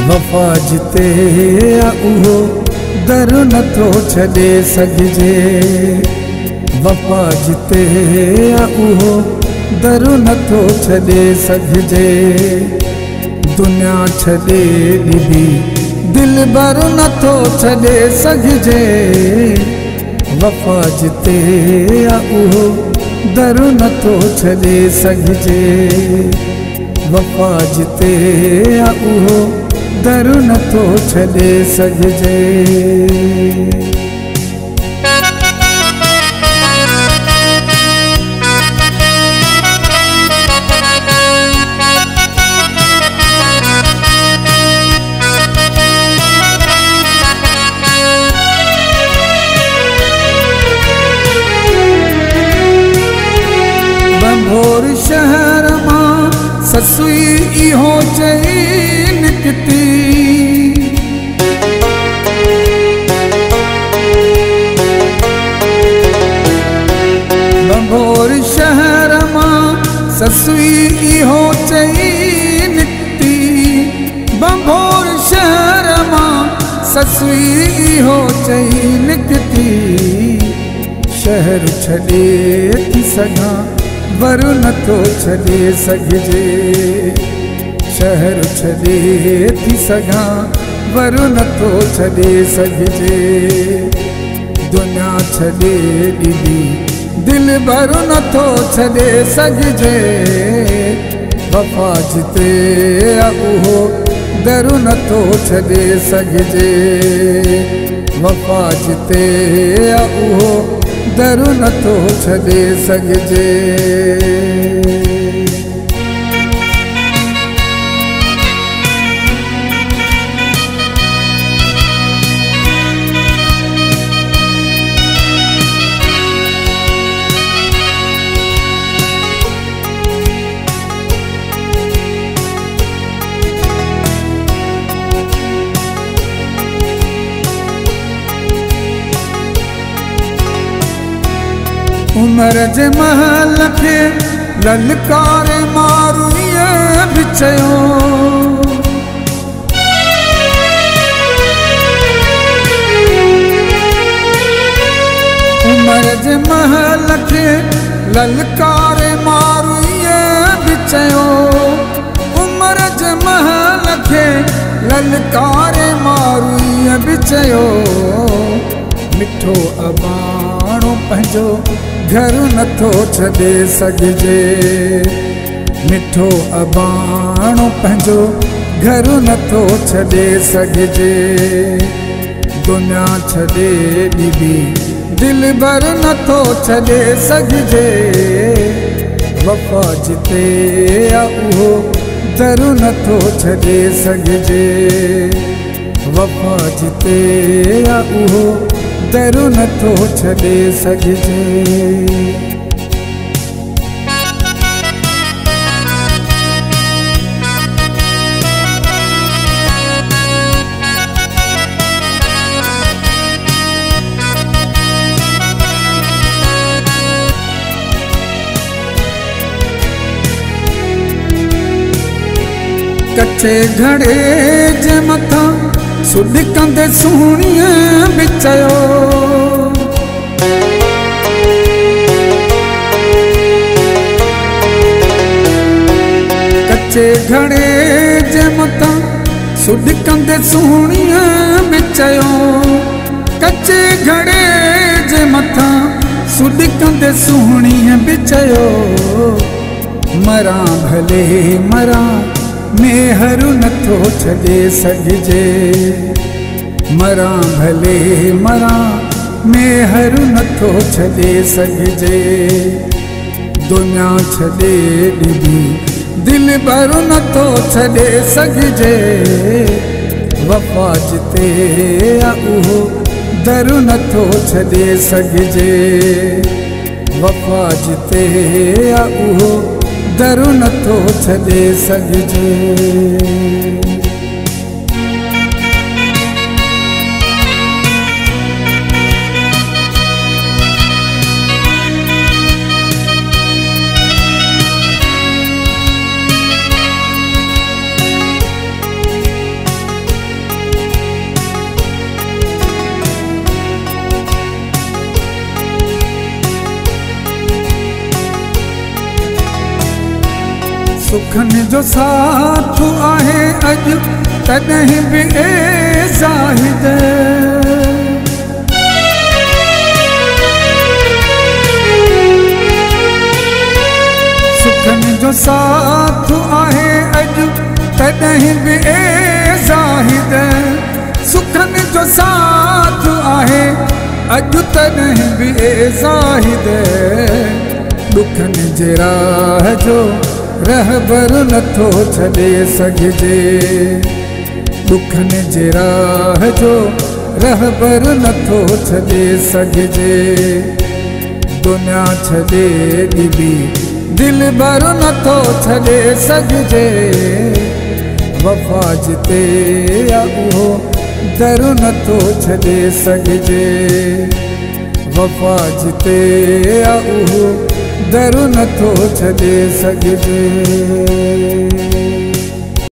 वफ़ा जिते आ उहो दर नथो छॾे सघिजे। वफ़ा जिते आ उहो दर नथो छॾे सघिजे। दुनिया छॾे ॾिबी दिल भर नथो छॾे सघिजे। वफ़ा जिते आ उहो दर नथो छॾे सघिजे। वफ़ा जिते आ उहो दर नथो छॾे सघिजे। बंभोर शहर मां ससुई इहो चई निकिती। बंभोर शहर मां ससुई इहो चई निकिती। बंभोर शहर मां ससुई इहो चई निकिती। शहर छॾे थी सघां वर नथो छॾे सघिजे। शहर छॾे थी सघां वर नथो छॾे सघिजे। दुनिया छॾे ॾिबी दिल भर नथो छॾे सघिजे। वफ़ा जिते आ उहो दर नथो छॾे सघिजे। वफ़ा जिते आ उहो दर नथो छॾे सघिजे। उमर जे महल खे ललकारे मारूं बि चयो। उमर जे महल खे ललकारे मारूं बि चयो। उमर जे महल खे ललकारे मारूं बि चयो। मिठो अबाणो पंहिंजो घर नथो छॾे सघिजे। मिठो अबाणो पंहिंजो घर नथो छॾे सघिजे। दुनिया छॾे ॾिबी दिल भर नथो छॾे सघिजे। वफ़ा जिते आ उहो दर नथो छॾे सघिजे। वफ़ा जिते आ उहो दर नथो छॾे सघिजे। कच्चे घड़े जे मथां सुॾिकंदे सुहिणीअ बि चयो। कच्चे घड़े जे मथां सुॾिकंदे सुहिणीअ बि चयो। कच्चे घड़े जे मथां सुॾिकंदे सुहिणीअ बि चयो। मरां भले मरां मेहर नथो छॾे सघिजे। मरां भले मरां मेहर नथो छॾे सघिजे। दुनिया छॾे ॾिबी दिल भर नथो छॾे सघिजे। वफ़ा जिते आ उहो दर नथो छॾे सघिजे। वफ़ा जिते आ उहो दर नथो छॾे सघिजे। सुखनि जो साथ आहे अॼु तॾहिं बि ए ज़ाहिद। सुखनि जो साथ आहे अॼु तॾहिं बि ए ज़ाहिद। सुखनि जो साथ आहे अॼु तॾहिं बि ए ज़ाहिद। ॾुखनि जे राह जो रहबर नथो छॾे सघिजे। ॾुखनि जे राह जो रहबर नथो छॾे सघिजे। दुनिया छॾे ॾिबी दिलबर नथो छॾे सघिजे। वफ़ा जिते आ उहो दर नथो छॾे सघिजे। वफ़ा जिते आ उहो दर नथो छॾे सघिजे।